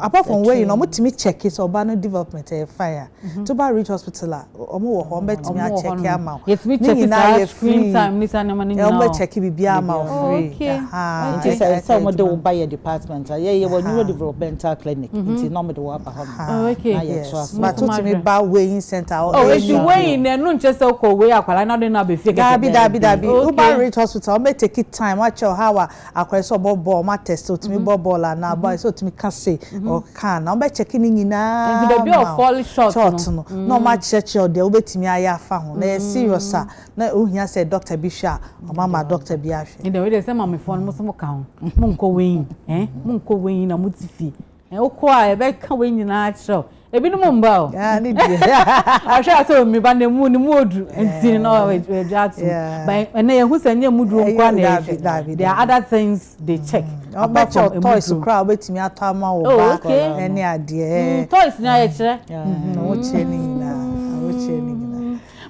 S2: apart from weighing no mutimi check it oba no development ye fine to buy reach hospital omo wo ho betimi check am
S1: yes me check it screen time ni sana mani na
S2: omo check bi am free
S3: okay so mo do buy a department ye wo neurodevelopmental clinic nti no me do aba ho
S1: okay
S2: but to me buy weighing center
S1: if you weighing no nchese ko weigh akwala na dey na be fake
S2: dabi uba reach hospital may take it time watch how akwala so bobo ma test to me bobo la na boy so to me can say or can na be checking nyina
S1: the baby of fall short
S2: no ma check your dey obetimi aya afa ho na serious na ohia say doctor bi hwa o mama doctor bi ahwe
S1: in the way they say mama phone mo so mo ka ho mo nko weighing mo nko weighing na mo tifi okọ a e be ka weighing nyina achro ebi no mba o
S2: ni bi
S1: ahwe so mi ba na mu ni mu odu enti no we jatu but na ye hu sanye mudu nkwa na there are other things they check
S2: apart from toys crowd betimi atama wo ba any ade
S1: toys na ye kire
S2: wo che ni na wo che ni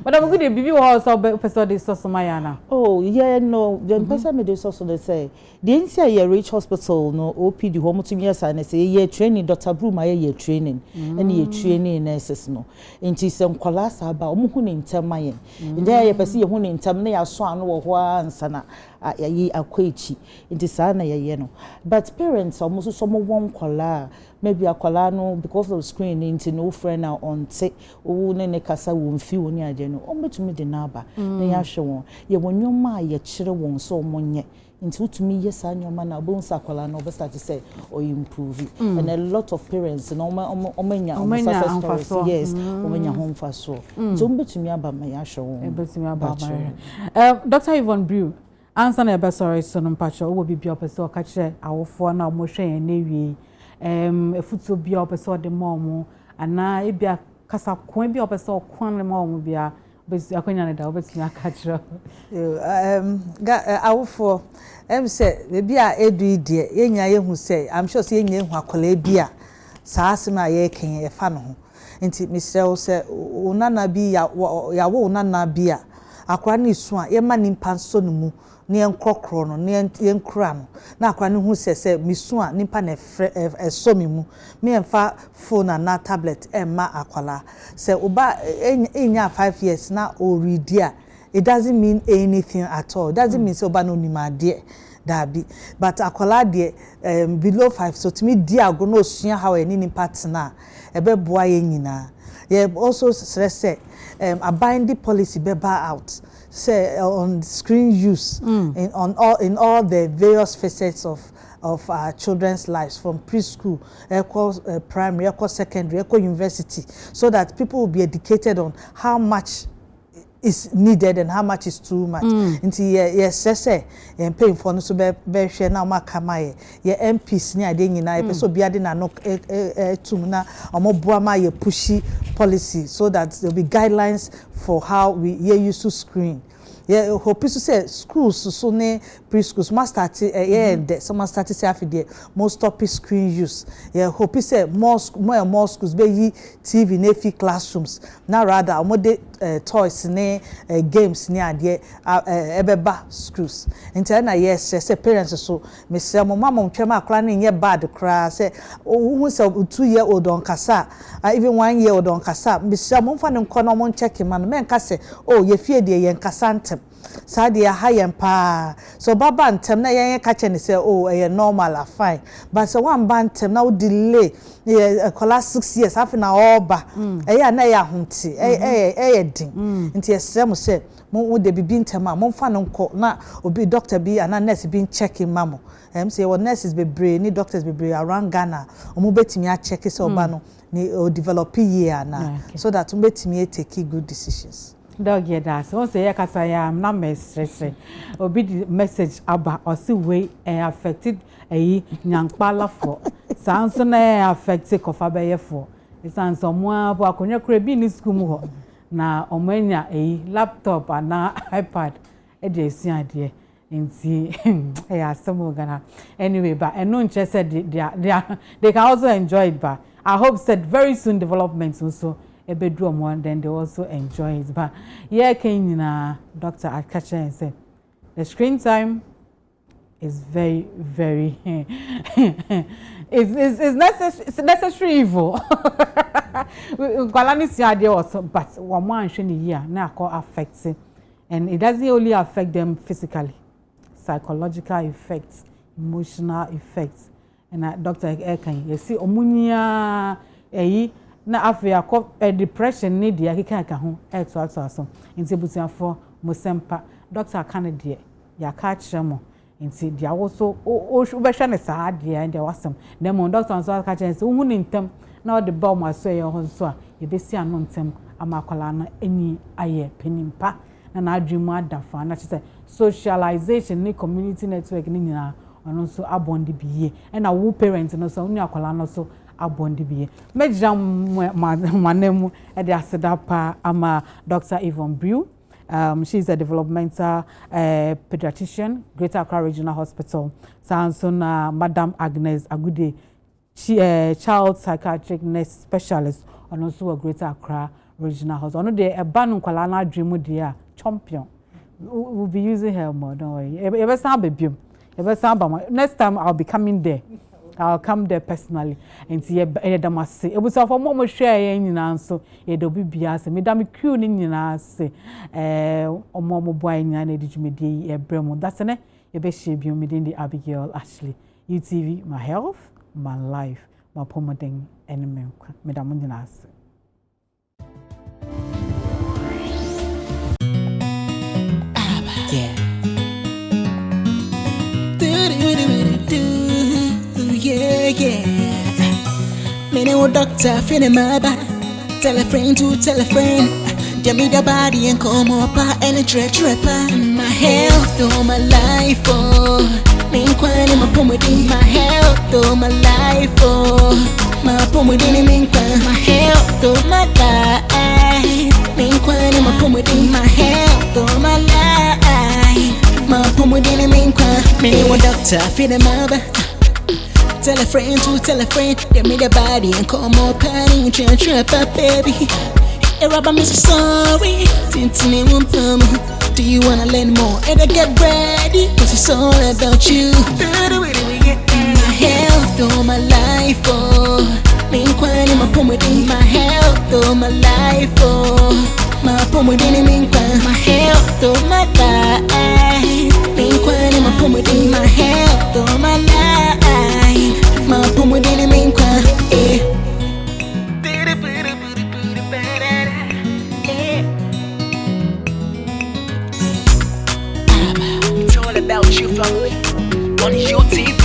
S1: but I'm good to be also person this so mayana.
S3: Oh yeah no the person me dey so they say the inside your reach hospital no OPD home to me say say training Dr. Brew my training and ye training nurses no nti se nkwala sa ba omo hu ne ntem mayen ndia ye pese ye hu ne ntem na ya so ano wo ho ansa na yi akwachi nti sa na ye no but parents almost so mo won kwala maybe akwala no because of screen nti no friend na on take wo ne kasa wo mfi wo ni aje no o betumi de na aba na ya hwe won ye wonyoma ye kire won so monye nti utumi yes anyoma na bo nsa akwala no be start to say or improve and a lot of parents no omenya success stories yes omenya home for so so betumi aba ma ya hwe won
S1: betumi aba Dr. Yvonne Brew answer na be sorry so no mpacho wo bibia opese o ka kire awofo na mo hwe en na wie efuto bia opese de momo ana ebia kasa kon bia opese o kon le momo bia besi akonya ne da obetumi aka kire
S2: awofo say bia edu ide yenya yehu say I'm sure say yenya ehu akola bia saa asema ye ken ye fa no ho nti misrɛ say unana bi ya wo unana bia akora ne su a ye ma nimpa nso no mu ne enkrokro no ne enkura no na akora ne hu se misu a nimpa na so mi mu me emfa phone na tablet emma akwala se oba enya 5 years na o read dia it doesn't mean anything at all. It doesn't mean so oba no nimade dabi but akwala de below 5 so to me dia go no sua how any nimpa tena ebe boa ye nyina ye also say a binding policy be out say on screen use in all the various facets of our children's lives from preschool, primary, secondary, university, so that people will be educated on how much is needed and how much is too much. Nti yes and paying for no so be share na ma kama ye MPs ni ade nyina e so bia de na no tum na omoboa ma ye pushy policy so that there will be guidelines for how we use to screen. Yeah, hope to say schools so ne preschools must start some must start say after most stop screen use. Yeah, hope say more and more schools be TV ne classrooms. Now rather more toys ne games ne ade ebeba schools. Until na yes say parents so me say mo mama twema akra ne nye bad kra say who say 2-year-old on kasa even 1-year-old on kasa me say mo fa ne nko no mo check man men ka say oh ye fie de ye nkasa Sadia high and pa so baba ntem na yen catch and say oh normal fine but so one bantem now delay class 6 years after na oba na ya hunti din nti esem say mo de bibi ntem a mo fa no nko na obi doctor bi ana nurse bi checking mamo say what nurses be brain ni doctors be brain around Ghana omo betimi a check say oba no ni develop year na so that omo betimi take good decisions.
S1: Dog yeah that so say yakasa ya am na message obi the message aba or see way affected nyankpala for sounds na affected kofa beye for sounds omo abo akonya kura bi ni school mu ho na omanya laptop na iPad e dey see ade nti asemo gana anyway but eno nche said they can also enjoy it but I hope said very soon developments also a bedroom one, then they also enjoy it. But yeah, came Dr. Akacha and said the screen time is very, very it's necessary evil. But one more in a year now affects it, and it doesn't only affect them physically, psychological effects, emotional effects, and Dr. Ekan, you see, omunia na afia depression ni dia keka ho aso nti busiafo mosempa doctor Canada ya ka kiremo nti dia wo so o behwe ne saa dia ndia wasem na mo doctor so ka kire se hu ni ntem na o de ba mo aso ye ho so a ye besi ano ntem amakwala na eni aye penimpa na adwemu adafa na chese socialization ni community network ni nyina ono so abondi biye na wo parent no so unu akwala no so abondi biye mejam manemu e de aseda pa ama Dr. Yvonne Brew. She's a developmental pediatrician, Greater Accra Regional Hospital. Sansona Madam Agnes Agude, she child psychiatric nurse specialist, and also a Greater Accra Regional Hospital. Ono de a banu kwalana dreamu dia champion. We'll be using her more, don't worry. Next time I'll be coming there. I'll come there personally and see a damasi. It was for more share in so ye do be bias, Madame Q in say, or more boy in an edge medi a bremo. That's an a best shape you within the Abigail Ashley. UTV, my health, my life, my promoting enemy, Madame Mundinas.
S8: Yeah. Yeah. Me no doctor, feeling my bad. Tell a friend to tell a friend. Give me the body and come up and a trapper. My health, all my life, oh. Me inquiring my pomade, my health, all my life, oh. My pomade, me my health, all my life. Me inquiring my pomade, my health, all my life. My pomade, me no doctor, feeling my bad. Tell a friend to tell a friend, give me the body and come up and trap up, baby. Hey, Rob, I'm so sorry. Tintini won't come. Do you wanna learn more? And I get ready, cause it's all about you. My health, all my life, oh. Me inquiring my pomade, my health, all my life, oh. My pomade, me my health, all my life. Me inquiring my pomade, my health, all my life. My pomade, me It's all about you, family. On your TV.